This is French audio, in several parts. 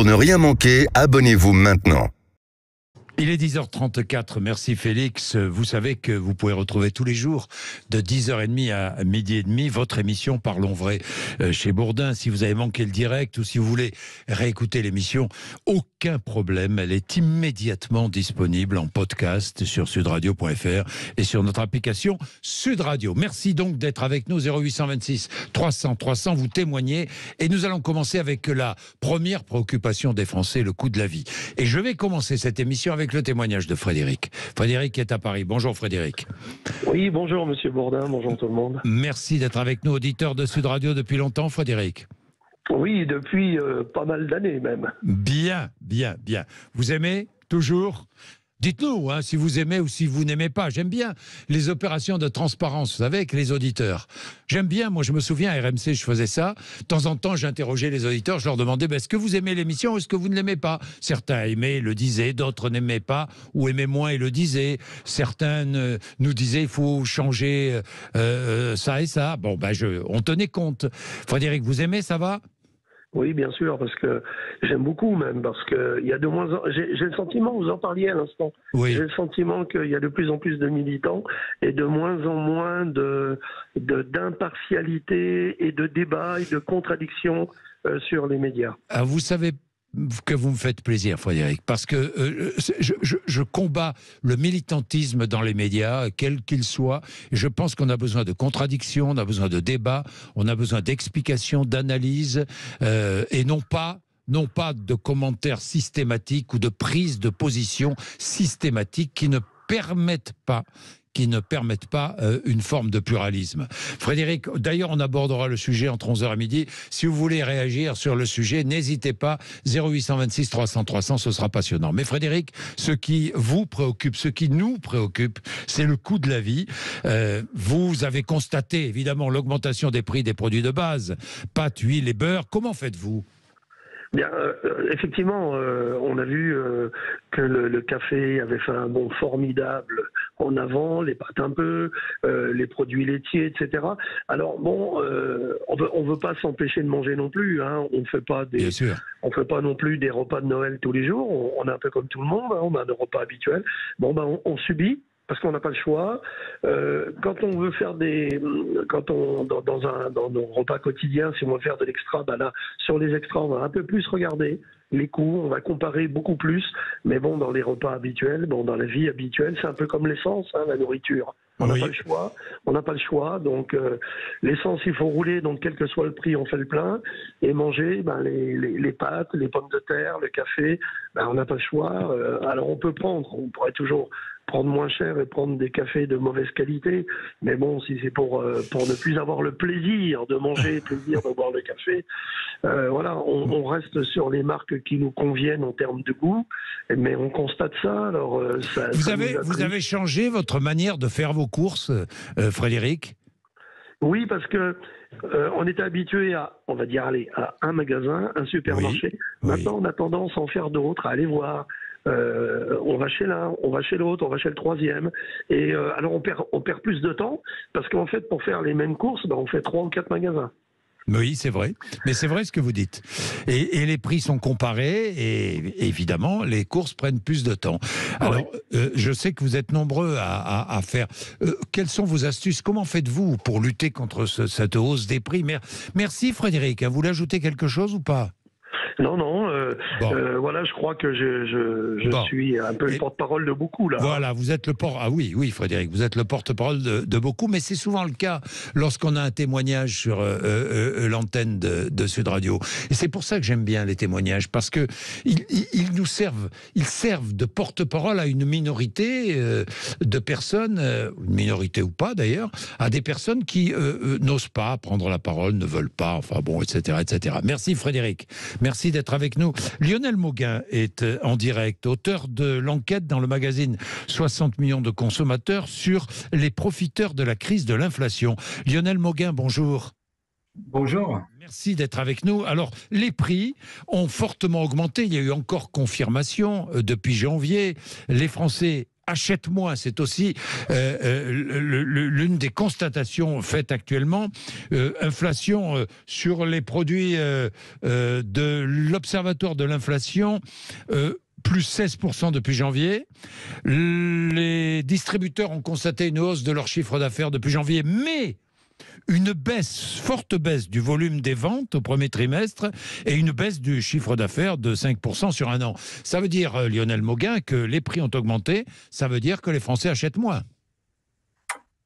Pour ne rien manquer, abonnez-vous maintenant. Il est 10h34, merci Félix. Vous savez que vous pouvez retrouver tous les jours de 10h30 à midi et demi votre émission Parlons Vrai chez Bourdin. Si vous avez manqué le direct ou si vous voulez réécouter l'émission, aucun problème. Elle est immédiatement disponible en podcast sur sudradio.fr et sur notre application Sud Radio. Merci donc d'être avec nous. 0826 300 300, vous témoignez. Et nous allons commencer avec la première préoccupation des Français, le coût de la vie. Et je vais commencer cette émission avec le témoignage de Frédéric. Frédéric est à Paris. Bonjour Frédéric. Oui, bonjour Monsieur Bourdin, bonjour tout le monde. Merci d'être avec nous, auditeur de Sud Radio depuis longtemps, Frédéric. Oui, depuis pas mal d'années même. Bien. Vous aimez toujours ? Dites-nous si vous aimez ou si vous n'aimez pas. J'aime bien les opérations de transparence, vous savez, avec les auditeurs. J'aime bien, moi je me souviens, à RMC, je faisais ça. De temps en temps, j'interrogeais les auditeurs, je leur demandais est-ce que vous aimez l'émission ou est-ce que vous ne l'aimez pas ? Certains aimaient et le disaient, d'autres n'aimaient pas ou aimaient moins et le disaient. Certains nous disaient il faut changer ça et ça. Bon, on tenait compte. Frédéric, vous aimez, ça va ? Oui, bien sûr, parce que j'aime beaucoup même, parce que il y a de moins en... j'ai le sentiment, vous en parliez à l'instant, oui. J'ai le sentiment qu'il y a de plus en plus de militants et de moins en moins d'impartialité et de débat et de contradiction sur les médias. Ah, vous savez que vous me faites plaisir, Frédéric, parce que je combats le militantisme dans les médias, quel qu'il soit. Et je pense qu'on a besoin de contradictions, on a besoin de débats, on a besoin d'explications, d'analyses, et non pas de commentaires systématiques ou de prises de position systématiques qui ne permettent pas une forme de pluralisme. Frédéric, d'ailleurs, on abordera le sujet entre 11h et midi. Si vous voulez réagir sur le sujet, n'hésitez pas. 0826 300 300, ce sera passionnant. Mais Frédéric, ce qui vous préoccupe, ce qui nous préoccupe, c'est le coût de la vie. Vous avez constaté, évidemment, l'augmentation des prix des produits de base, pâtes, huile et beurre. Comment faites-vous ? Bien, effectivement, on a vu que le café avait fait un bond formidable en avant, les pâtes un peu, les produits laitiers, etc. Alors bon, on veut pas s'empêcher de manger non plus. Hein. On fait pas non plus des repas de Noël tous les jours. On est un peu comme tout le monde. Hein. On a un repas habituel. Bon, on subit. Parce qu'on n'a pas le choix. Quand on veut faire dans nos repas quotidiens, si on veut faire de l'extra, là, sur les extras, on va un peu plus regarder les coûts, on va comparer beaucoup plus. Mais bon, dans les repas habituels, dans la vie habituelle, c'est un peu comme l'essence, la nourriture. On n'a pas le choix. On n'a pas le choix. Donc, l'essence, il faut rouler. Donc, quel que soit le prix, on fait le plein. Et manger, les pâtes, les pommes de terre, le café, on n'a pas le choix. Alors, on pourrait toujours prendre moins cher et prendre des cafés de mauvaise qualité. Mais bon, si c'est pour ne plus avoir le plaisir de manger, le plaisir de boire le café, on reste sur les marques qui nous conviennent en termes de goût. Mais on constate ça. Alors, vous avez changé votre manière de faire vos courses, Frédéric ? Oui, parce que on était habitué à un magasin, un supermarché. Oui. Maintenant, on a tendance à en faire d'autres, à aller voir. On va chez l'un, on va chez l'autre, on va chez le troisième. Et alors, on perd plus de temps parce qu'en fait, pour faire les mêmes courses, on fait 3 ou 4 magasins. Oui, c'est vrai. Mais c'est vrai ce que vous dites. Et les prix sont comparés et évidemment, les courses prennent plus de temps. Alors, je sais que vous êtes nombreux à faire. Quelles sont vos astuces ? Comment faites-vous pour lutter contre cette hausse des prix ? Merci Frédéric. Vous voulez ajouter quelque chose ou pas ? Non, je crois que je suis un peu le porte-parole de beaucoup, là. Voilà, vous êtes oui, Frédéric, vous êtes le porte-parole de beaucoup, mais c'est souvent le cas lorsqu'on a un témoignage sur l'antenne de Sud Radio. Et c'est pour ça que j'aime bien les témoignages, parce que ils servent de porte-parole à une minorité de personnes, une minorité ou pas d'ailleurs, à des personnes qui n'osent pas prendre la parole, ne veulent pas, etc. Merci Frédéric. Merci d'être avec nous. Lionel Mauguin est en direct, auteur de l'enquête dans le magazine 60 millions de consommateurs sur les profiteurs de la crise de l'inflation. Lionel Mauguin, bonjour. Bonjour. Merci d'être avec nous. Alors, les prix ont fortement augmenté. Il y a eu encore confirmation depuis janvier. Les Français achètent moins. C'est aussi l'une des constatations faites actuellement. Inflation sur les produits de l'Observatoire de l'inflation, plus 16% depuis janvier. Les distributeurs ont constaté une hausse de leur chiffre d'affaires depuis janvier, mais une forte baisse du volume des ventes au premier trimestre et une baisse du chiffre d'affaires de 5% sur un an. Ça veut dire, Lionel Mauguin, que les prix ont augmenté, ça veut dire que les Français achètent moins.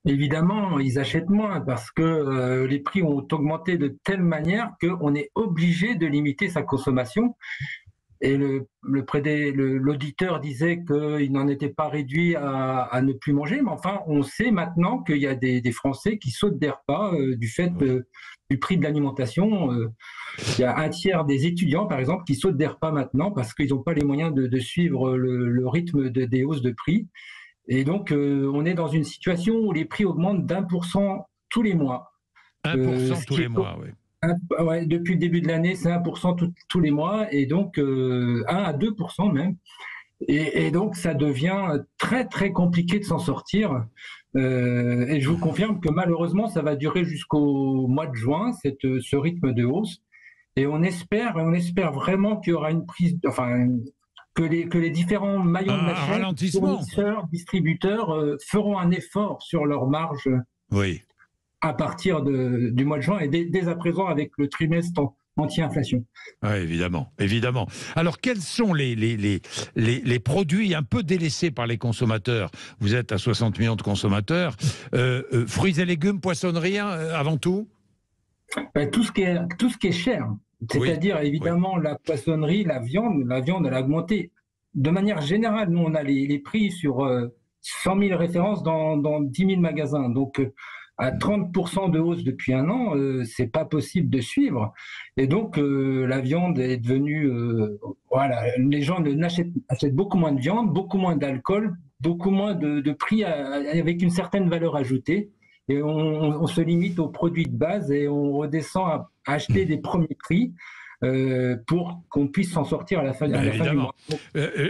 Évidemment, ils achètent moins parce que les prix ont augmenté de telle manière qu'on est obligé de limiter sa consommation. Et l'auditeur disait qu'il n'en était pas réduit à ne plus manger, mais enfin, on sait maintenant qu'il y a des Français qui sautent des repas du fait du prix de l'alimentation. Il y a un tiers des étudiants, par exemple, qui sautent des repas maintenant parce qu'ils n'ont pas les moyens de suivre le rythme des hausses de prix. Et donc, on est dans une situation où les prix augmentent d'1% tous les mois. 1% tous les mois, oui. Ouais, depuis le début de l'année, c'est 1% tous les mois, et donc 1 à 2% même. Et donc, ça devient très, très compliqué de s'en sortir. Et je vous confirme que malheureusement, ça va durer jusqu'au mois de juin, ce rythme de hausse. Et on espère vraiment qu'il y aura une prise, enfin, que les différents maillons de la chaîne, fournisseurs, distributeurs, feront un effort sur leur marge. Oui. À partir du mois de juin et dès à présent avec le trimestre anti-inflation. Oui, évidemment, évidemment. Alors, quels sont les produits un peu délaissés par les consommateurs? Vous êtes à 60 millions de consommateurs. Fruits et légumes, poissonnerie, avant tout? Tout ce qui est cher. C'est-à-dire, évidemment, la poissonnerie, la viande, elle a augmenté. De manière générale, nous, on a les prix sur 100 000 références dans 10 000 magasins. Donc, à 30% de hausse depuis un an, c'est pas possible de suivre. Et donc, la viande est devenue... les gens achètent beaucoup moins de viande, beaucoup moins d'alcool, beaucoup moins de prix avec une certaine valeur ajoutée. Et on se limite aux produits de base et on redescend à acheter des premiers prix. Pour qu'on puisse s'en sortir à la fin du mois.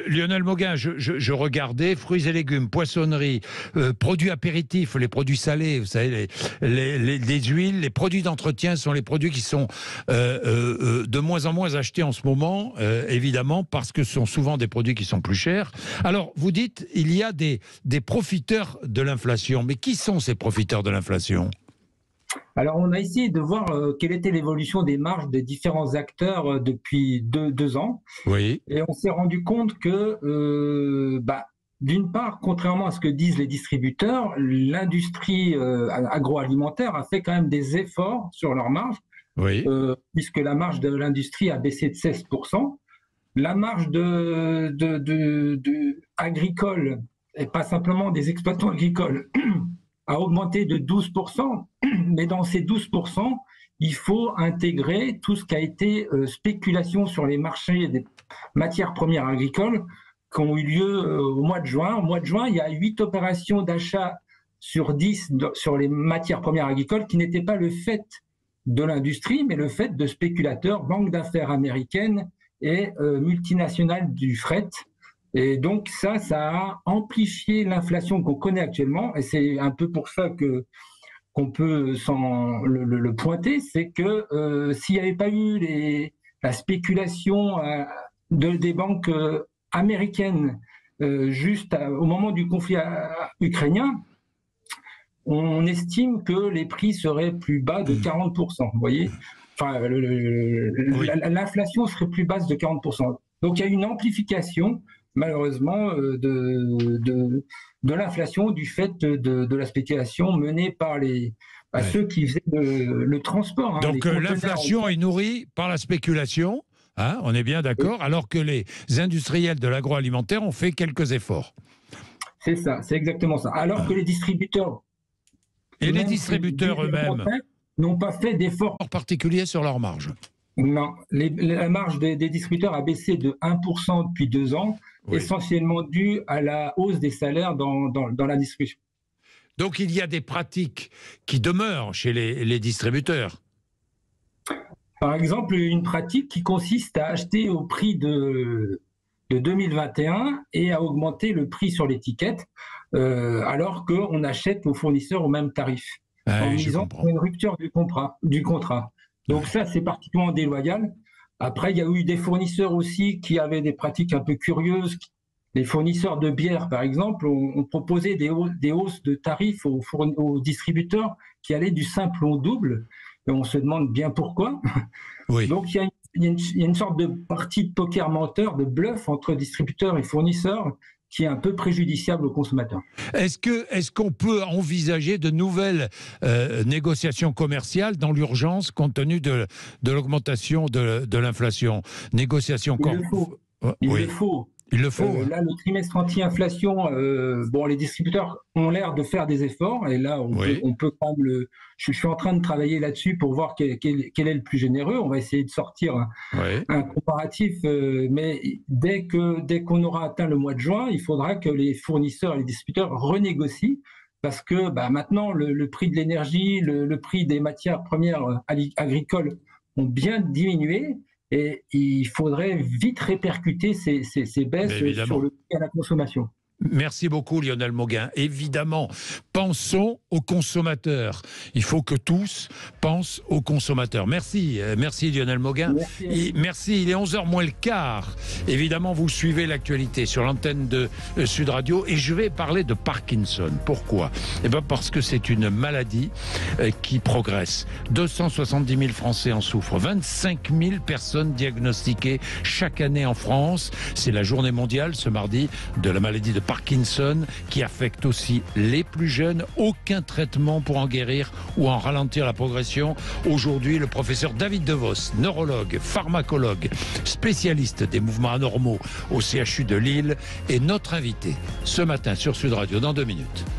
Lionel Mauguin, je regardais fruits et légumes, poissonnerie, produits apéritifs, les produits salés, vous savez, les huiles, les produits d'entretien sont les produits qui sont de moins en moins achetés en ce moment, évidemment, parce que ce sont souvent des produits qui sont plus chers. Alors, vous dites, il y a des profiteurs de l'inflation, mais qui sont ces profiteurs de l'inflation ? Alors, on a essayé de voir quelle était l'évolution des marges des différents acteurs depuis deux ans. Oui. Et on s'est rendu compte que, d'une part, contrairement à ce que disent les distributeurs, l'industrie agroalimentaire a fait quand même des efforts sur leurs marges, puisque la marge de l'industrie a baissé de 16%. La marge agricole, et pas simplement des exploitants agricoles, a augmenté de 12%, mais dans ces 12%, il faut intégrer tout ce qui a été spéculation sur les marchés des matières premières agricoles qui ont eu lieu au mois de juin. Au mois de juin, il y a 8 opérations d'achat sur 10 sur les matières premières agricoles qui n'étaient pas le fait de l'industrie, mais le fait de spéculateurs, banques d'affaires américaines et multinationales du fret. Et donc ça a amplifié l'inflation qu'on connaît actuellement, et c'est un peu pour ça qu'on peut le pointer, c'est que s'il n'y avait pas eu la spéculation des banques américaines juste au moment du conflit ukrainien, on estime que les prix seraient plus bas de 40%, vous voyez. Enfin, l'inflation serait plus basse de 40%. Donc il y a une amplification malheureusement de l'inflation du fait de la spéculation menée par ceux qui faisaient le transport. Donc l'inflation est nourrie par la spéculation, on est bien d'accord, alors que les industriels de l'agroalimentaire ont fait quelques efforts. C'est ça, c'est exactement ça. Alors que les distributeurs... Et les distributeurs eux-mêmes n'ont pas fait d'efforts particuliers sur leur marge. Non, la marge des distributeurs a baissé de 1% depuis 2 ans, essentiellement due à la hausse des salaires dans la distribution. Donc il y a des pratiques qui demeurent chez les distributeurs. Par exemple, une pratique qui consiste à acheter au prix de de 2021 et à augmenter le prix sur l'étiquette, alors qu'on achète aux fournisseurs au même tarif, en misant sur une rupture du contrat. Donc ça, c'est particulièrement déloyal. Après, il y a eu des fournisseurs aussi qui avaient des pratiques un peu curieuses. Les fournisseurs de bière, par exemple, ont proposé des hausses de tarifs aux distributeurs qui allaient du simple au double. Et on se demande bien pourquoi. Oui. Donc, il y a une sorte de partie de poker menteur, de bluff entre distributeurs et fournisseurs qui est un peu préjudiciable aux consommateurs. Est-ce qu'on peut envisager de nouvelles négociations commerciales dans l'urgence compte tenu de l'augmentation de l'inflation? Négociations Il le faut. Là, le trimestre anti-inflation, les distributeurs ont l'air de faire des efforts, et là, on peut quand même je suis en train de travailler là-dessus pour voir quel est le plus généreux. On va essayer de sortir un comparatif, mais dès qu'on aura atteint le mois de juin, il faudra que les fournisseurs et les distributeurs renégocient, parce que maintenant, le prix de l'énergie, le prix des matières premières agricoles ont bien diminué. Et il faudrait vite répercuter ces baisses sur le prix à la consommation. Merci beaucoup Lionel Mauguin. Évidemment, pensons aux consommateurs. Il faut que tous pensent aux consommateurs. Merci Lionel Mauguin. Merci, il est 11h moins le quart. Évidemment, vous suivez l'actualité sur l'antenne de Sud Radio et je vais parler de Parkinson. Pourquoi ? Parce que c'est une maladie qui progresse. 270 000 Français en souffrent. 25 000 personnes diagnostiquées chaque année en France. C'est la journée mondiale ce mardi de la maladie de Parkinson qui affecte aussi les plus jeunes. Aucun traitement pour en guérir ou en ralentir la progression. Aujourd'hui, le professeur David Devos, neurologue, pharmacologue, spécialiste des mouvements anormaux au CHU de Lille, est notre invité ce matin sur Sud Radio dans 2 minutes.